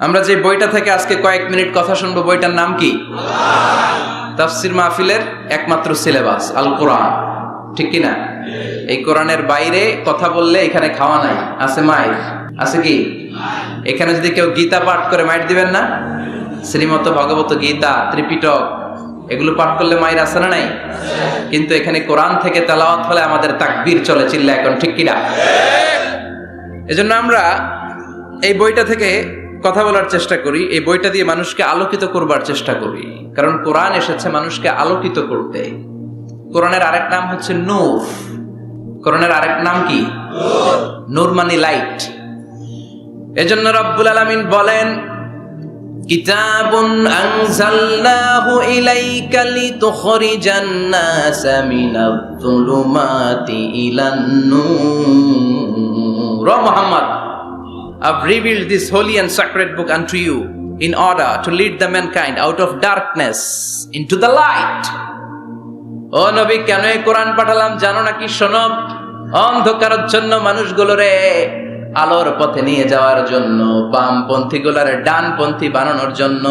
আমরা যে বইটা থেকে আজকে কয়েক মিনিট কথা শুনবো, বইটার নাম কি? তাফসির মাহফিলের একমাত্র সিলেবাস আল কোরআন, ঠিক কি না? এই কোরআনের বাইরে কথা বললে এখানে খাওয়া নাই, আছে মাইর, আছে কি? এখানে যদি কেউ গীতা পাঠ করে মাইর দিবেন না? শ্রীমত ভগবত গীতা, ত্রিপিটক এগুলো পাঠ করলে মাইর আছে না নাই? কিন্তু এখানে কোরআন থেকে তেলাওয়াত হলে আমাদের তাকবীর চলে, চিল্লা এখন, ঠিক কিনা? এজন্য আমরা এই বইটা থেকে কথা বলার চেষ্টা করি, এই বইটা দিয়ে মানুষকে আলোকিত করবার চেষ্টা করি, কারণ কোরআন এসেছে মানুষকে আলোকিত করতে। কোরআনের আরেক নাম হচ্ছে নূর। কোরআনের আরেক নাম কি? নূর মানে লাইট। এজন্য রব্বুল আলামিন বলেন, কিতাবুন আনজালনাহু ইলাইকা লিতুখরিজান NASA Minaj যুলুমাতি ইলান Noor. O Muhammad, I've revealed this holy and sacred book unto you in order to lead the mankind out of darkness into the light. ও নবী, কেন এই কোরআন পাঠালাম জানো নাকি? শোনো, অন্ধকারের জন্য মানুষগুলোরে আলোর পথে নিয়ে যাওয়ার জন্য, বামপন্থী গুলারে ডানপন্থী বানানোর জন্য,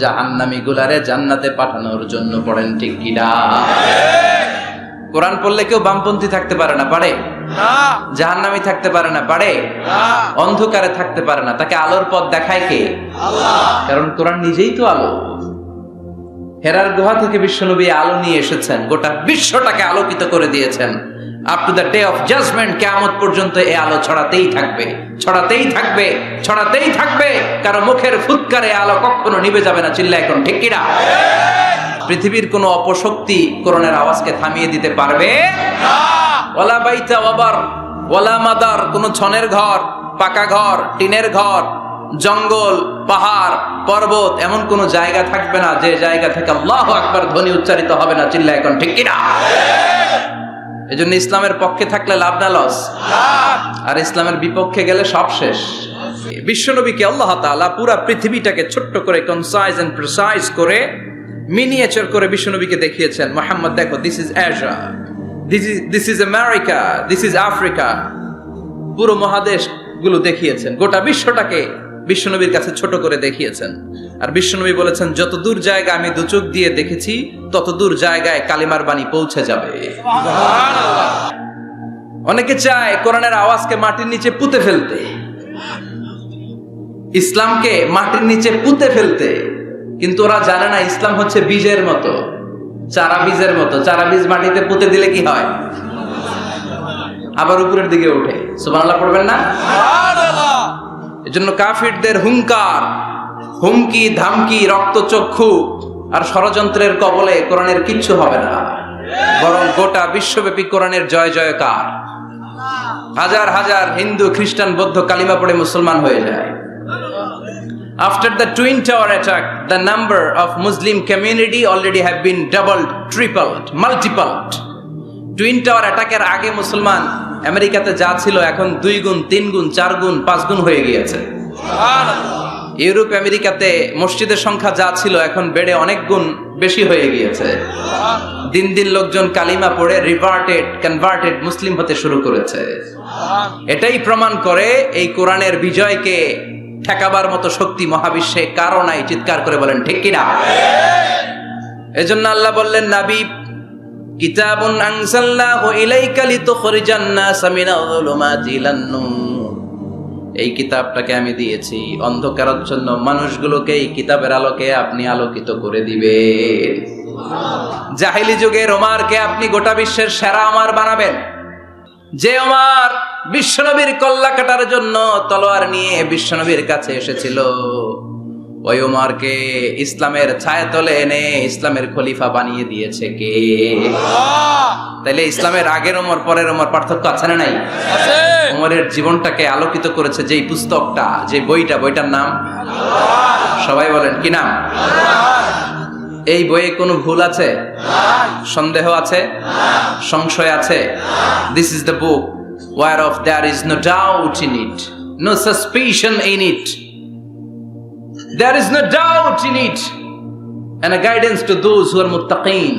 জাহান্নামী গুলারে জান্নাতে পাঠানোর জন্য। পড়েন ঠিক কিনা? কোরআন পড়লে কেউ বামপন্থী থাকতে পারে না, পারে? জাহান্নামী থাকতে পারে না, পারে? অন্ধকারে থাকতে পারে না। তাকে আলোর পথ দেখায় কে? আল্লাহ। কারণ কোরআন নিজেই তো আলো। হেরার গুহা থেকে বিশ্বনবী আলো নিয়ে এসেছেন, গোটা বিশ্বটাকে আলোকিত করে দিয়েছেন। Up to the day of judgement, কিয়ামত পর্যন্ত এই আলো ছড়াতেই থাকবে, ছড়াতেই থাকবে, ছড়াতেই থাকবে। কারো মুখের ফুৎকারে আলো কখনো নিভে যাবে না, চিল্লা এখন, ঠিক কিনা? পৃথিবীর কোন অপশক্তি কোরআনের আওয়াজকে থামিয়ে দিতে পারবে না। ওয়ালা বাইতা ওয়াবার ওয়ালা মাদার, কোন ছনের ঘর, পাকা ঘর, টিনের ঘর, জঙ্গল, পাহাড়, পর্বত, এমন কোন জায়গা থাকবে না যে জায়গা থেকে আল্লাহু আকবার ধ্বনি উচ্চারিত হবে না, চিল্লা এখন, ঠিক কিনা? এজন্য ইসলামের পক্ষে থাকলে লাভ না লস? আর ইসলামের বিপক্ষে গেলে সব শেষ। বিশ্বনবীকে আল্লাহ তাআলা পুরো পৃথিবীটাকে ছোট্ট করে, কনসাইজ এন্ড প্রিসাইজ করে, মিনিয়েচার করে বিশ্বনবীকে দেখিয়েছেন। মুহাম্মদ, দেখো, this is Asia, this is America, this is Africa. পুরো মহাদেশ গুলো দেখিয়েছেন, গোটা বিশ্বটাকে বিশ্বনবীর কাছে ছোট করে দেখিয়েছেন। আর বিশ্বনবী বলেছেন, যত দূর জায়গা আমি দু চোখ দিয়ে দেখেছি, তত দূর জায়গায় কালিমার বাণী পৌঁছে যাবে। অনেকে চায় কোরআনের আওয়াজকে মাটির নিচে পুঁতে ফেলতে, ইসলামকে মাটির নিচে পুঁতে ফেলতে, কিন্তু ওরা জানে না ইসলাম হচ্ছে বীজের মতো, চারা বীজের মতো। চারা বীজ মাটিতে পুঁতে দিলে কি হয়? আবার উপরের দিকে ওঠে। সুবহানাল্লাহ পড়বেন না? এজন্য কাফিরদের হুঙ্কার, হুমকি, ধামকি, রক্তচক্ষু আর ষড়যন্ত্রের কবলে কোরআনের কিচ্ছু হবে না, বরং গোটা বিশ্বব্যাপী কোরআনের জয় জয়কার। হাজার হাজার হিন্দু, খ্রিস্টান, বৌদ্ধ কালিমা পড়ে মুসলমান হয়ে যায়। After the Twin Tower attack, the number of Muslim community already have been doubled, tripled, multiplied. Twin Tower attack এর আগে মুসলমান আমেরিকাতে যা ছিল, এখন 2 গুণ, 3 গুণ, 4 গুণ, 5 গুণ হয়ে গিয়েছে। ইউরোপ আমেরিকাতে মসজিদের সংখ্যা যা ছিল, এখন বেড়ে অনেক গুণ বেশি হয়ে গিয়েছে। দিন দিন লোকজন কালিমা পড়ে কনভার্টেড মুসলিম হতে শুরু করেছে। এটাই প্রমাণ করে এই কোরআনের বিজয়কে ঠেকাবার মতো শক্তি মহাবিশ্বে কারো নাই। চিৎকার করে বলেন ঠিক কিনা? এজন্য আল্লাহ বললেন, নবী, কিতাবুন আনজালনাহু ইলাইকা লিতুখরিজান নাসা মিনাজ যুলুমাতি ইলান নূর। এই কিতাবটাকে আমি দিয়েছি অন্ধকারের জন্য মানুষগুলোকে, এই কিতাবের আলোকে আপনি আলোকিত করে দিবেন। জাহেলি যুগের ওমরকে আপনি গোটা বিশ্বের সেরা ওমর বানাবেন। যে ওমর বিশ্বনবীর কল্লা কাটার জন্য তলোয়ার নিয়ে বিশ্বনবীর কাছে এসেছিল, ওই ওমরকে ইসলামের ছায়াতলে এনে ইসলামের খলিফা বানিয়ে দিয়েছে কে? তাইলে ইসলামের আগের ওমর, পরের ওমর পার্থক্য আছে না নাই? ওমরের জীবনটাকে আলোকিত করেছে যেই পুস্তকটা, যে বইটার নাম সবাই বলেন কি নাম? এই বইয়ে কোনো ভুল আছে? সন্দেহ আছে? সংশয় আছে? This is the book whereof there is no doubt in it, no suspicion in it. There is no doubt in it, and a guidance to those who are muttaqin,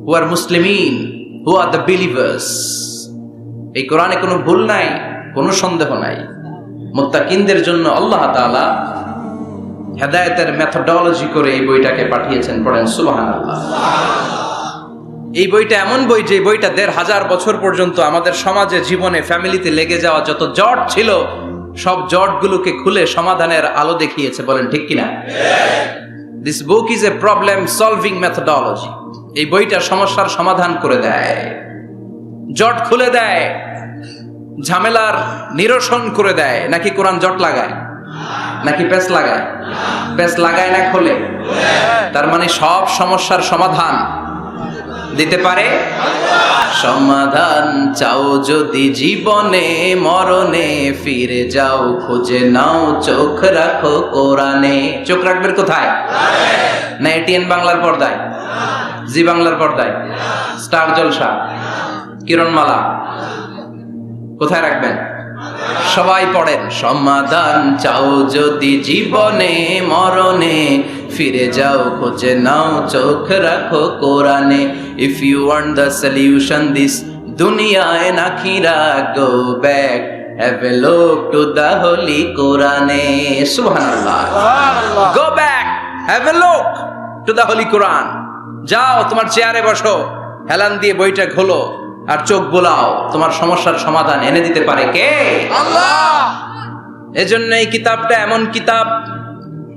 who are muslimin, who are the believers. এই কোরআনে কোনো ভুল নাই, কোনো সন্দেহ নাই। মুত্তাকিনদের জন্য আল্লাহ তাআলা হেদায়েতের মেথোডোলজি করে এই বইটাকে পাঠিয়েছেন। পড়েন সুবহানাল্লাহ। এই বইটা এমন বই যে বইটা ১৫০০ বছর পর্যন্ত আমাদের সমাজে, জীবনে, ফ্যামিলিতে লেগে যাওয়া যত জট ছিল সব জটগুলোকে খুলে সমাধানের আলো দেখিয়েছে। বলেন ঠিক কিনা? This book is a problem solving methodology. এই বইটা সমস্যার সমাধান করে দেয়, জট খুলে দেয়, ঝামেলার নিরসন করে দেয়। নাকি কোরআন জট লাগায়? নাকি পেঁচ লাগায়? পেঁচ লাগায় না খোলে? তার মানে সব সমস্যার সমাধান দিতে পারে। সমাধান চাও যদি জীবনে, মরণে ফিরে যাও, খুঁজে নাও, চোখ রাখো কোরআনে। চোখ রাখবেন কোথায়? না এটিএন বাংলার পর্দায়, জি বাংলার পর্দায়, স্টার জলসা, কিরণমালা, কোথায় রাখবেন? সবাই পড়েন। সমাধান চাও যদি জীবনে, মরণে ফিরে যাও, খুঁজে নাও, চোখ রাখো কোরআনে। If you want the solution this দুনিয়া এন্ড আখিরা, go back, have a look to the holy কোরআনে। সুবহানাল্লাহ। Go back, have a look to the holy Quran. যাও তোমার চেয়ারে বসো, হেলান দিয়ে বইটা খোলো আর চোখ বোলাও। তোমার সমস্যার সমাধান এনে দিতে পারে কে? আল্লাহ। এজন্য এই কিতাবটা এমন কিতাব,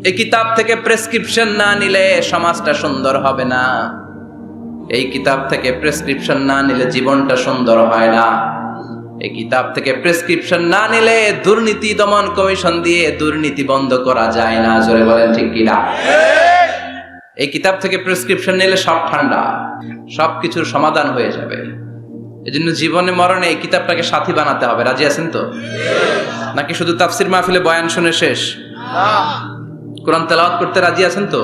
এই কিতাব থেকে প্রেসক্রিপশন না নিলে সমাজটা সুন্দর হবে না। এই কিতাব থেকে প্রেসক্রিপশন না নিলে জীবনটা সুন্দর হয় না। এই কিতাব থেকে প্রেসক্রিপশন না নিলে দুর্নীতি দমন কমিশন দিয়ে দুর্নীতি বন্ধ করা যায় না। জোরে বলেন ঠিক কিনা? এই কিতাব থেকে প্রেসক্রিপশন নিলে সব ঠান্ডা, সবকিছুর সমাধান হয়ে যাবে। এজন্য জীবনে মরণে এই কিতাবটাকে সাথী বানাতে হবে। রাজি আছেন তো? নাকি শুধু তাফসির মাহফিলে বয়ান শুনে শেষ? কোরআন তেলাওয়াত করতে রাজি আছেন তো?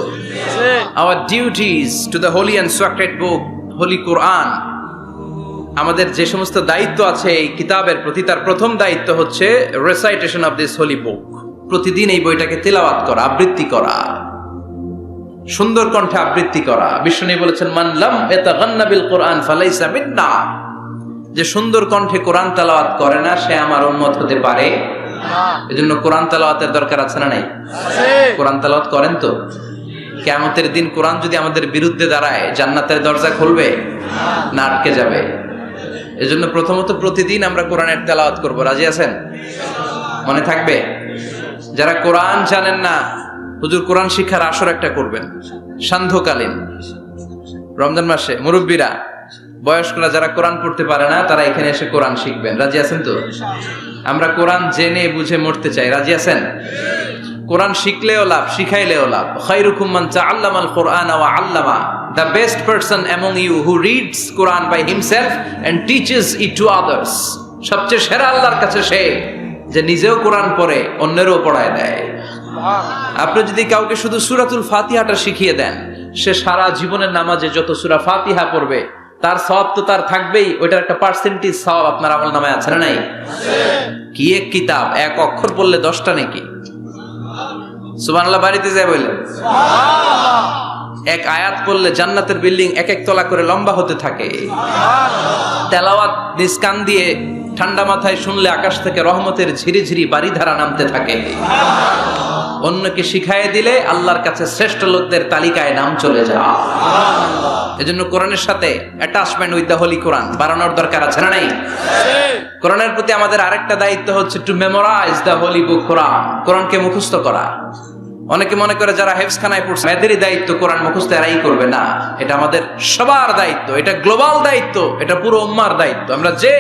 Our duties to the holy and sacred book, holy Quran. আমাদের যে সমস্ত দায়িত্ব আছে এই কিতাবের প্রতি, তার প্রথম দায়িত্ব হচ্ছে recitation of this holy book. প্রতিদিন এই বইটাকে তেলাওয়াত করা, আবৃত্তি করা, সুন্দর কণ্ঠে আবৃত্তি করা। বিশ্বনবী বলেছেন, মান লাম ইয়াতাগান্না বিল কোরআন ফালাইসা মিন্না। যে সুন্দর কণ্ঠে কোরআন তেলাওয়াত করে না, সে আমার উম্মত হতে পারে না। এজন্য কোরআন তেলাওয়াতের দরকার আছে না নাই? কোরআন তেলাওয়াত করেন তো? কিয়ামতের দিন কোরআন যদি আমাদের বিরুদ্ধে দাঁড়ায়, জান্নাতের দরজা খুলবে না আটকে যাবে? এজন্য প্রথমত প্রতিদিন আমরা কোরআনের তেলাওয়াত করব। রাজি আছেন? মনে থাকবে? যারা কোরআন জানেন না, হুজুর কোরআন শিক্ষার আসর একটা করবেন সান্ধ্যকালীন রমজান মাসে। মুরব্বীরা, বয়স্করা যারা কোরআন পড়তে পারে না, তারা এখানে এসে কোরআন শিখবেন। রাজি আছেন তো? আমরা কোরআন জেনে বুঝে মরতে চাই। রাজি আছেন? কোরআন শিখলেও লাভ, শিখাইলেও লাভ। খায়রুকুম মান তাআল্লামাল কুরআনা ওয়া আল্লামা। The best person among you who reads Quran by himself and teaches it to others. সবচেয়ে সেরা আল্লাহর কাছে সে যে নিজেও কোরআন পড়ে অন্যেরও পড়ায় দেয়। আপনি যদি কাউকে শুধু সূরাতুল ফাতিহাটা শিখিয়ে দেন, সে সারা জীবনের নামাজে যত সূরা ফাতিহা পড়বে তার সওয়াব তো তার থাকবেই, ওইটার একটা পার্সেন্টেজ সওয়াব আপনার আমলনামায় আছে না নাই? কি এক কিতাব! এক অক্ষর পড়লে 10টা নেকি। সুবহানাল্লাহ বাড়িতে যায় বললেন, সুবহানাল্লাহ। এক আয়াত পড়লে জান্নাতের বিল্ডিং এক এক তলা করে লম্বা হতে থাকে। তেলাওয়াত নিজ কান দিয়ে ঠান্ডা মাথায় শুনলে আকাশ থেকে রহমতের ঝিরিঝিরি বারিধারা নামতে থাকে। অন্যকে শিখাইয়ে দিলে আল্লাহর কাছে শ্রেষ্ঠ লোকদের তালিকায় নাম চলে যায়। এজন্য কোরআনের সাথে অ্যাটাচমেন্ট উইথ দ্য হোলি কোরআন বাড়ানোর দরকার আছে না নাই? কোরআনের প্রতি আমাদের আরেকটা দায়িত্ব হচ্ছে টু মেমোরাইজ দ্য হোলি বুক কোরআন। কোরআনকে মুখস্থ করা। অনেকে মনে করে যারা হেফজখানায় পড়ছে এদেরই দায়িত্ব কোরআন মুখস্থ, এরাই করবে। না, এটা আমাদের সবার দায়িত্ব, এটা গ্লোবাল দায়িত্ব, এটা পুরো উম্মার দায়িত্ব। আমরা যে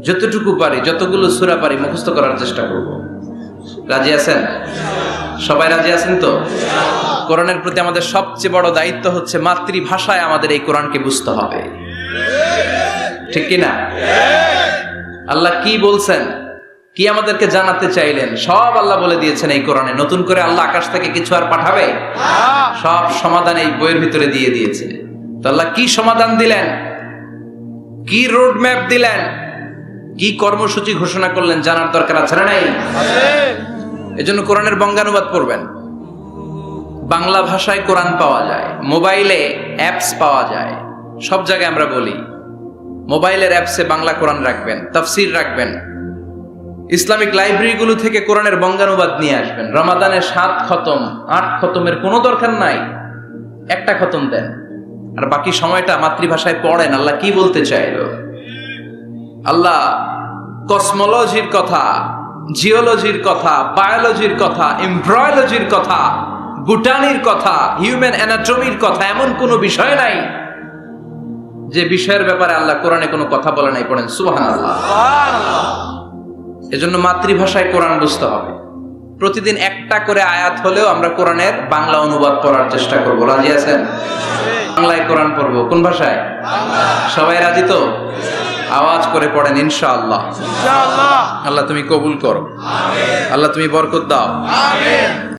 যতটুকু পারি, যতগুলো সূরা পারি মুখস্থ করার চেষ্টা করব। রাজি আছেন? সবাই রাজি আছেন তো? কোরআনের প্রতি আমাদের সবচেয়ে বড় দায়িত্ব হচ্ছে মাতৃভাষায় আমাদের এই কোরআনকে বুঝতে হবে। ঠিক কি না? আল্লাহ কি বলছেন, কি আমাদেরকে জানাতে চাইলেন, সব আল্লাহ বলে দিয়েছেন এই কোরআনে। নতুন করে আল্লাহ আকাশ থেকে কিছু আর পাঠাবে? সব সমাধান এই বইয়ের ভিতরে দিয়ে দিয়েছে। তো আল্লাহ কি সমাধান দিলেন, কি রোড ম্যাপ দিলেন, কি কর্মসূচি ঘোষণা করলেন, জানার দরকার আছে না নাই? এজন্য কোরআনের বঙ্গানুবাদ পড়বেন। বাংলা ভাষায় কোরআন পাওয়া যায়, মোবাইলে অ্যাপস পাওয়া যায়। সব জায়গায় আমরা বলি মোবাইলের অ্যাপসে বাংলা কোরআন রাখবেন, তাফসির রাখবেন। ইসলামিক লাইব্রেরিগুলো থেকে কোরআনের বঙ্গানুবাদ নিয়ে আসবেন। রমাদানে 7 খতম 8 খতমের কোনো দরকার নাই, একটা খতম দেন আর বাকি সময়টা মাতৃভাষায় পড়েন। আল্লাহ কি বলতে চাইল? আল্লাহ কসমোলজির কথা, জিওলজির কথা, বায়োলজির কথা, এমব্রয়োলজির কথা, বুটানির কথা, হিউম্যান অ্যানাটমির কথা, এমন কোনো বিষয় নাই যে বিষয়ের ব্যাপারে আল্লাহ কোরআনে কোনো কথা বলে নাই। পড়েন সুবহানাল্লাহ। এজন্য মাতৃভাষায় কোরআন বুঝতে হবে। প্রতিদিন একটা করে আয়াত হলেও আমরা কোরআনের বাংলা অনুবাদ পড়ার চেষ্টা করব। রাজি আছেন? বাংলায় কোরআন পড়বো। কোন ভাষায়? সবাই রাজি তো? আওয়াজ করে পড়েন ইনশাআল্লাহ। আল্লাহ তুমি কবুল করো, আল্লাহ তুমি বরকত দাও।